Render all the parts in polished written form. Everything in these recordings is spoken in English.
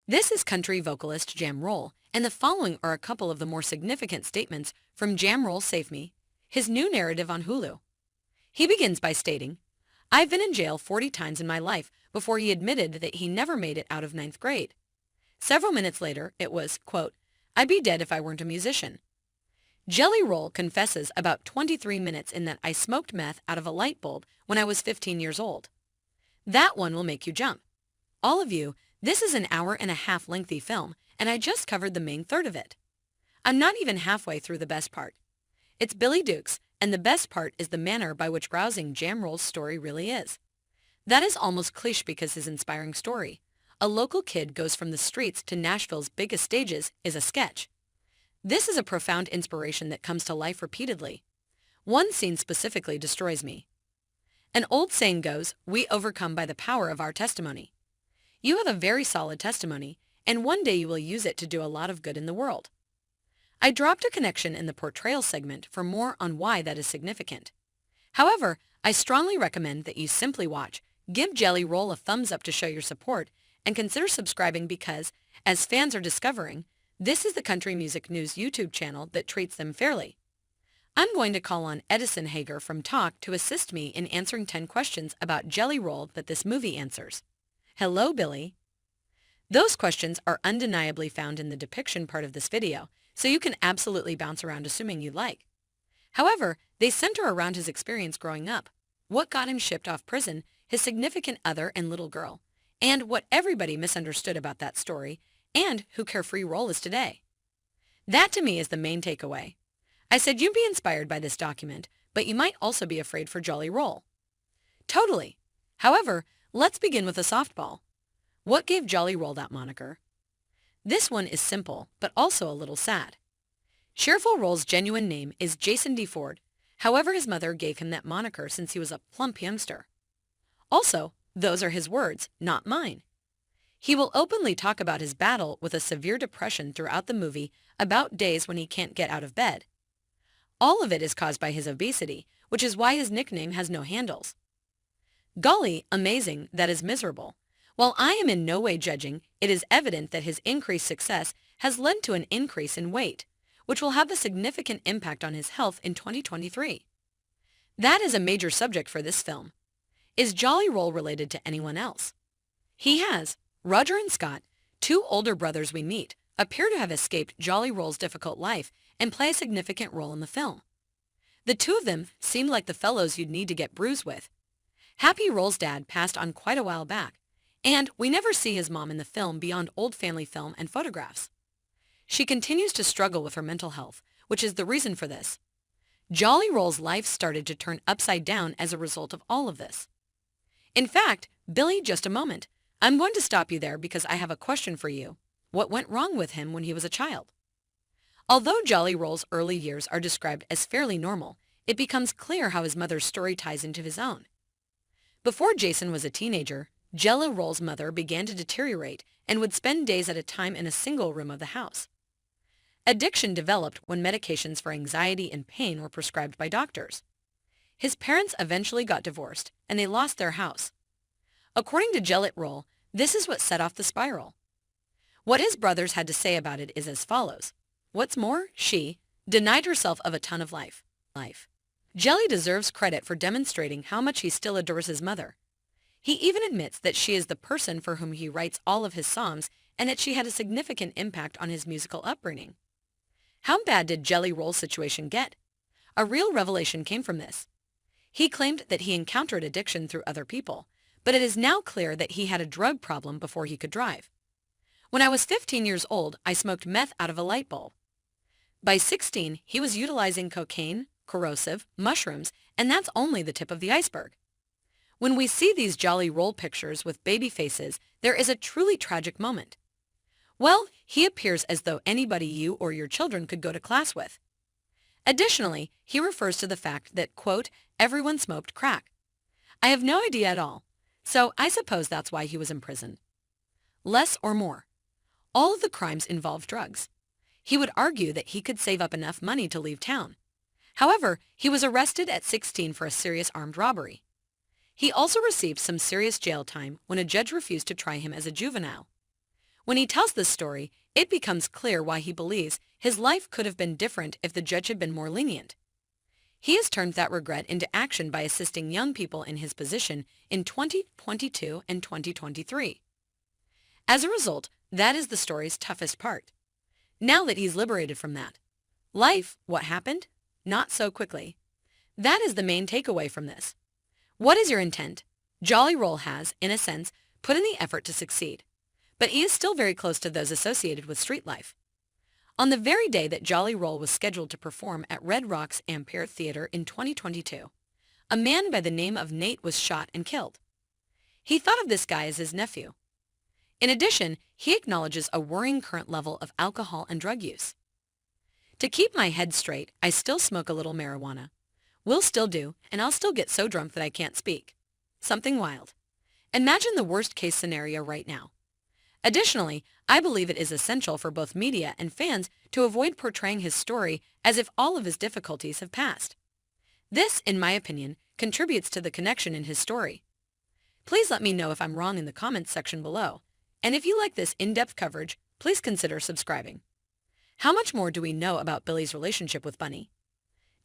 This is country vocalist Jam Roll, and the following are a couple of the more significant statements from Jam Roll Save Me, his new narrative on Hulu. He begins by stating, "I've been in jail 40 times in my life," before he admitted that he never made it out of ninth grade. Several minutes later, it was, quote, "I'd be dead if I weren't a musician." Jelly Roll confesses about 23 minutes in that "I smoked meth out of a light bulb when I was 15 years old." That one will make you jump. All of you, this is an hour-and-a-half lengthy film, and I just covered the main third of it. I'm not even halfway through the best part. It's Billy Dukes, and the best part is the manner by which rousing Jam Roll's story really is. That is almost cliche because his inspiring story, a local kid goes from the streets to Nashville's biggest stages, is a sketch. This is a profound inspiration that comes to life repeatedly. One scene specifically destroys me. An old saying goes, "We overcome by the power of our testimony." You have a very solid testimony, and one day you will use it to do a lot of good in the world. I dropped a connection in the portrayal segment for more on why that is significant. However, I strongly recommend that you simply watch, give Jelly Roll a thumbs up to show your support, and consider subscribing because, as fans are discovering, this is the Country Music News YouTube channel that treats them fairly. I'm going to call on Edison Hager from Talk to assist me in answering 10 questions about Jelly Roll that this movie answers. Hello, Billy. Those questions are undeniably found in the depiction part of this video, so you can absolutely bounce around assuming you like. However, they center around his experience growing up, what got him shipped off prison, his significant other and little girl, and what everybody misunderstood about that story, and who Carefree Roll is today. That to me is the main takeaway. I said you'd be inspired by this document, but you might also be afraid for Jelly Roll. Totally. However, let's begin with a softball. What gave Jelly Roll that moniker? This one is simple, but also a little sad. Cheerful Roll's genuine name is Jason DeFord. However, his mother gave him that moniker since he was a plump youngster. Also, those are his words, not mine. He will openly talk about his battle with a severe depression throughout the movie, about days when he can't get out of bed. All of it is caused by his obesity, which is why his nickname has no handles. Golly, amazing, that is miserable. While I am in no way judging, it is evident that his increased success has led to an increase in weight, which will have a significant impact on his health in 2023. That is a major subject for this film. Is Jelly Roll related to anyone else? He has. Roger and Scott, two older brothers we meet, appear to have escaped Jelly Roll's difficult life and play a significant role in the film. The two of them seem like the fellows you'd need to get bruised with. Happy Roll's dad passed on quite a while back, and we never see his mom in the film beyond old family film and photographs. She continues to struggle with her mental health, which is the reason for this. Jelly Roll's life started to turn upside down as a result of all of this. In fact, Billy, just a moment. I'm going to stop you there because I have a question for you. What went wrong with him when he was a child? Although Jelly Roll's early years are described as fairly normal, it becomes clear how his mother's story ties into his own. Before Jason was a teenager, Jelly Roll's mother began to deteriorate and would spend days at a time in a single room of the house. Addiction developed when medications for anxiety and pain were prescribed by doctors. His parents eventually got divorced, and they lost their house. According to Jelly Roll, this is what set off the spiral. What his brothers had to say about it is as follows. What's more, she denied herself of a ton of life. Jelly deserves credit for demonstrating how much he still adores his mother. He even admits that she is the person for whom he writes all of his songs and that she had a significant impact on his musical upbringing. How bad did Jelly Roll's situation get? A real revelation came from this. He claimed that he encountered addiction through other people, but it is now clear that he had a drug problem before he could drive. When I was 15 years old, I smoked meth out of a light bulb. By 16, he was utilizing cocaine, corrosive, mushrooms, and that's only the tip of the iceberg. When we see these Jelly Roll pictures with baby faces, there is a truly tragic moment. Well, he appears as though anybody you or your children could go to class with. Additionally, he refers to the fact that, quote, everyone smoked crack. I have no idea at all, so I suppose that's why he was imprisoned. Less or more. All of the crimes involved drugs. He would argue that he could save up enough money to leave town. However, he was arrested at 16 for a serious armed robbery. He also received some serious jail time when a judge refused to try him as a juvenile. When he tells this story, it becomes clear why he believes his life could have been different if the judge had been more lenient. He has turned that regret into action by assisting young people in his position in 2022 and 2023. As a result, that is the story's toughest part. Now that he's liberated from that, life, what happened? Not so quickly. That is the main takeaway from this. What is your intent? Jolly Roll has, in a sense, put in the effort to succeed, but he is still very close to those associated with street life. On the very day that Jolly Roll was scheduled to perform at Red Rocks Ampere Theater in 2022, a man by the name of Nate was shot and killed. He thought of this guy as his nephew. In addition, he acknowledges a worrying current level of alcohol and drug use. To keep my head straight, I still smoke a little marijuana. Will still do, and I'll still get so drunk that I can't speak. Something wild. Imagine the worst-case scenario right now. Additionally, I believe it is essential for both media and fans to avoid portraying his story as if all of his difficulties have passed. This, in my opinion, contributes to the connection in his story. Please let me know if I'm wrong in the comments section below, and if you like this in-depth coverage, please consider subscribing. How much more do we know about Billy's relationship with Bunny?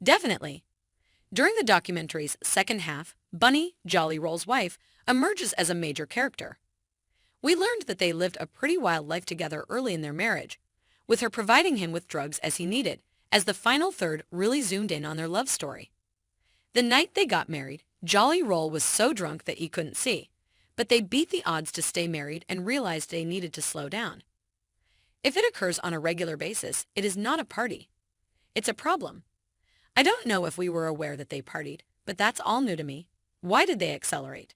Definitely. During the documentary's second half, Bunny, Jolly Roll's wife, emerges as a major character. We learned that they lived a pretty wild life together early in their marriage, with her providing him with drugs as he needed, as the final third really zoomed in on their love story. The night they got married, Jolly Roll was so drunk that he couldn't see, but they beat the odds to stay married and realized they needed to slow down. If it occurs on a regular basis, it is not a party. It's a problem. I don't know if we were aware that they partied, but that's all new to me. Why did they accelerate?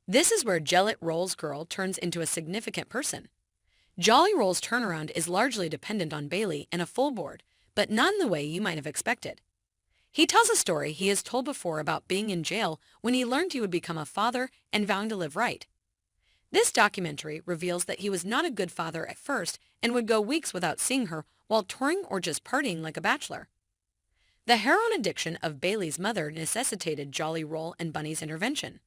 This is where Jelly Roll's girl turns into a significant person. Jolly Roll's turnaround is largely dependent on Bailey and a full board, but not in the way you might have expected. He tells a story he has told before about being in jail when he learned he would become a father and vowing to live right. This documentary reveals that he was not a good father at first and would go weeks without seeing her while touring or just partying like a bachelor. The heroin addiction of Bailey's mother necessitated Jolly Roll and Bunny's intervention.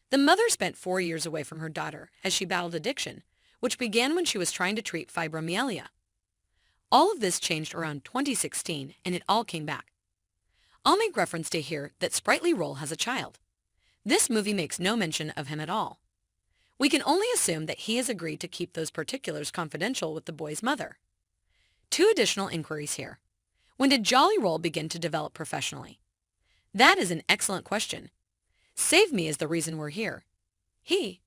The mother spent 4 years away from her daughter as she battled addiction, which began when she was trying to treat fibromyalgia. All of this changed around 2016, and it all came back. I'll make reference to here that Sprightly Roll has a child. This movie makes no mention of him at all. We can only assume that he has agreed to keep those particulars confidential with the boy's mother. 2 additional inquiries here. When did Jolly Roll begin to develop professionally? That is an excellent question. Save Me is the reason we're here. He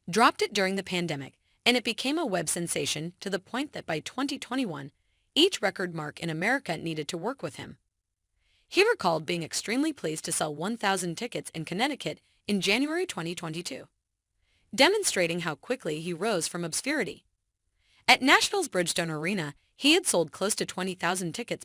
dropped it during the pandemic, and it became a web sensation to the point that by 2021, each record mark in America needed to work with him. He recalled being extremely pleased to sell 1,000 tickets in Connecticut in January 2022, demonstrating how quickly he rose from obscurity. At Nashville's Bridgestone Arena, he had sold close to 20,000 tickets